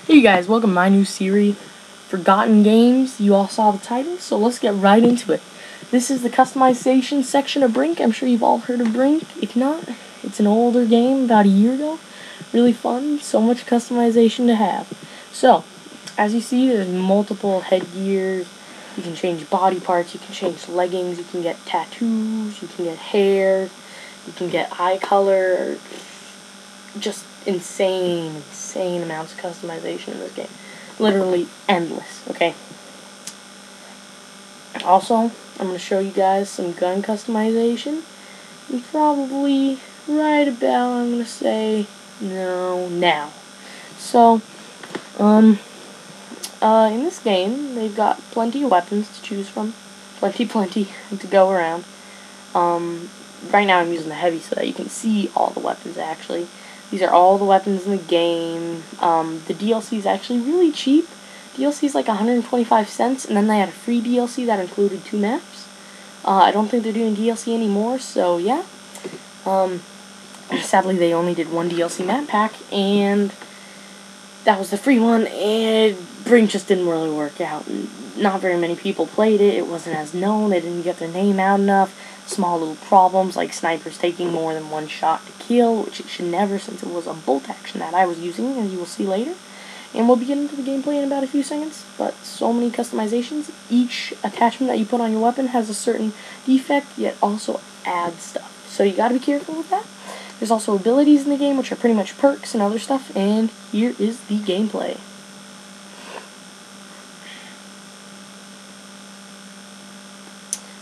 Hey guys, welcome to my new series, Forgotten Games. You all saw the title, so let's get right into it. This is the customization section of BRINK. I'm sure you've all heard of BRINK. If not, it's an older game, about a year ago. Really fun, so much customization to have. So, as you see, there's multiple headgears. You can change body parts, you can change leggings, you can get tattoos, you can get hair, you can get eye color. Just insane amounts of customization in this game. Literally endless, okay? Also, I'm going to show you guys some gun customization. And probably right about, I'm going to say, no, now. So, in this game, they've got plenty of weapons to choose from. Plenty to go around. Right now I'm using the heavy so that you can see all the weapons, actually. These are all the weapons in the game. The DLC is actually really cheap. DLC is like 125 cents, and then they had a free DLC that included 2 maps. I don't think they're doing DLC anymore, so yeah. Sadly, they only did 1 DLC map pack, and that was the free one, and BRINK just didn't really work out. Not very many people played it. It wasn't as known. They didn't get their name out enough. Small little problems like snipers taking more than 1 shot to kill, which it should never, since it was a bolt action that I was using, as you will see later. And we'll be getting to the gameplay in about a few seconds, but so many customizations. Each attachment that you put on your weapon has a certain defect, yet also adds stuff. So you gotta be careful with that. There's also abilities in the game, which are pretty much perks and other stuff, and here is the gameplay.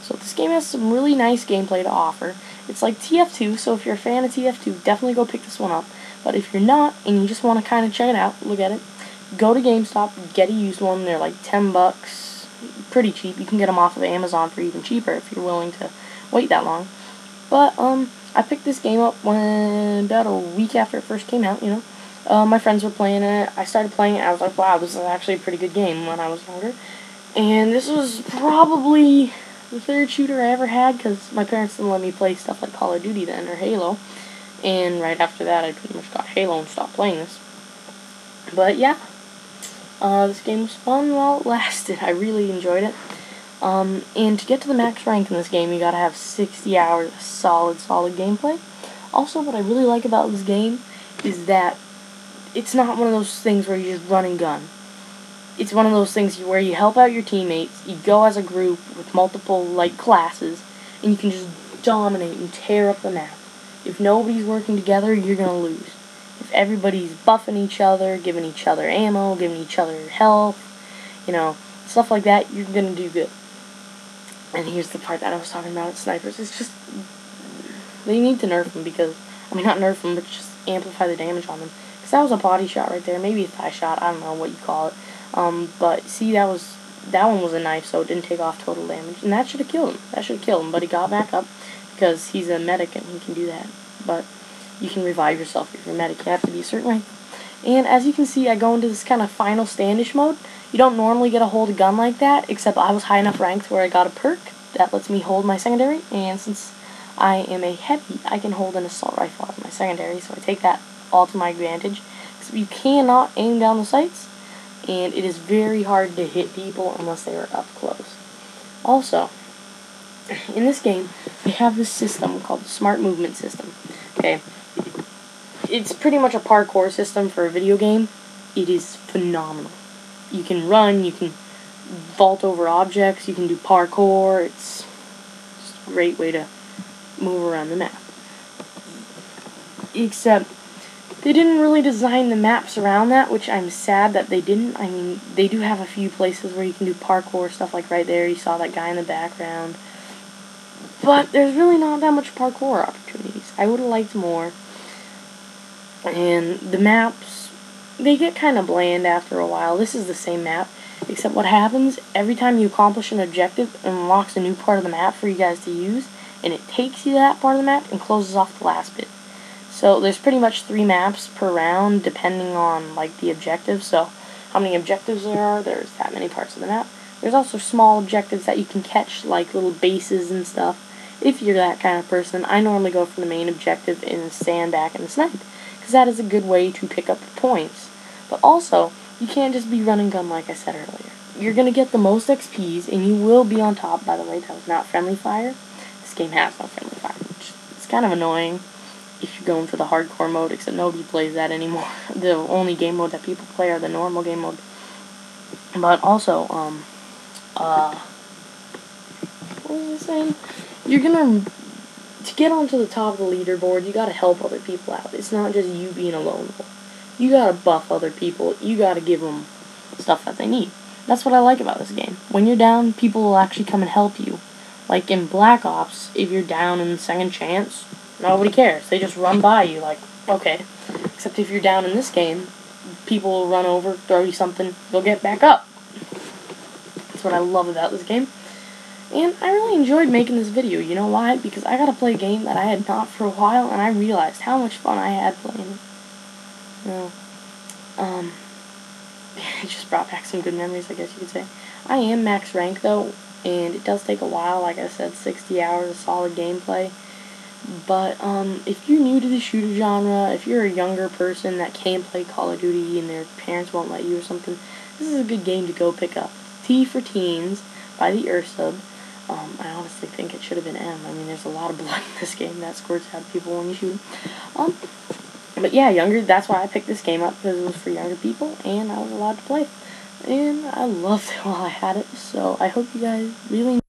So this game has some really nice gameplay to offer. It's like TF2, so if you're a fan of TF2, definitely go pick this one up. But if you're not, and you just want to kind of check it out, look at it, go to GameStop, get a used one. They're like 10 bucks, pretty cheap. You can get them off of Amazon for even cheaper if you're willing to wait that long. But, I picked this game up about a week after it first came out, you know. My friends were playing it. I started playing it. I was like, wow, this is actually a pretty good game when I was younger. And this was probably the 3rd shooter I ever had, because my parents didn't let me play stuff like Call of Duty then, or Halo. And right after that, I pretty much got Halo and stopped playing this. But yeah, this game was fun while it lasted. I really enjoyed it. And to get to the max rank in this game, you gotta have 60 hours of solid gameplay. Also, what I really like about this game is that it's not one of those things where you just run and gun. It's one of those things where you help out your teammates, you go as a group with multiple, like, classes, and you can just dominate and tear up the map. If nobody's working together, you're gonna lose. If everybody's buffing each other, giving each other ammo, giving each other health, you know, stuff like that, you're gonna do good. And here's the part that I was talking about with snipers. It's just, they need to nerf them because, I mean, not nerf them, but just amplify the damage on them. Because that was a body shot right there, maybe a thigh shot, I don't know what you call it. But see, that one was a knife, so it didn't take off total damage, and that should have killed him. But he got back up because he's a medic and he can do that. But you can revive yourself if you're a medic. You have to be a certain rank. And as you can see, I go into this kind of final standish mode. You don't normally get to hold a gun like that, except I was high enough ranked where I got a perk that lets me hold my secondary. And since I am a heavy, I can hold an assault rifle as my secondary, so I take that all to my advantage. Because you cannot aim down the sights, and it is very hard to hit people unless they are up close. Also, in this game, they have this system called the Smart Movement System. Okay, it's pretty much a parkour system for a video game. It is phenomenal. You can run, you can vault over objects, you can do parkour. It's just a great way to move around the map. Except they didn't really design the maps around that, which I'm sad that they didn't. I mean, they do have a few places where you can do parkour, stuff like right there. You saw that guy in the background. But there's really not that much parkour opportunities. I would have liked more. And the maps, they get kind of bland after a while. This is the same map, except what happens, every time you accomplish an objective, it unlocks a new part of the map for you guys to use, and it takes you to that part of the map and closes off the last bit. So there's pretty much 3 maps per round, depending on, like, the objective. So how many objectives there are, there's that many parts of the map. There's also small objectives that you can catch, like little bases and stuff. If you're that kind of person, I normally go for the main objective and stand back and snipe, because that is a good way to pick up points. But also, you can't just be run and gun like I said earlier. You're going to get the most XPs, and you will be on top. By the way, that was not friendly fire. This game has no friendly fire, which is kind of annoying if you're going for the hardcore mode, except nobody plays that anymore. The only game mode that people play are the normal game mode. But also, what was I saying? You're going to get onto the top of the leaderboard, you gotta help other people out. It's not just you being a lone wolf. You gotta buff other people. You gotta give them stuff that they need. That's what I like about this game. When you're down, people will actually come and help you. Like in Black Ops, if you're down in Second Chance, nobody cares. They just run by you like, okay. Except if you're down in this game, people will run over, throw you something, you'll get back up. That's what I love about this game. And I really enjoyed making this video. You know why? Because I got to play a game that I had not for a while, and I realized how much fun I had playing it. You know, it just brought back some good memories, I guess you could say. I am max rank, though, and it does take a while. Like I said, 60 hours of solid gameplay. But if you're new to the shooter genre, if you're a younger person that can't play Call of Duty and their parents won't let you or something, this is a good game to go pick up. T for Teens by the Ursub. I honestly think it should have been M. I mean, there's a lot of blood in this game that squirts out of people when you shoot them. But yeah, that's why I picked this game up, because it was for younger people, and I was allowed to play. And I loved it while I had it, so I hope you guys really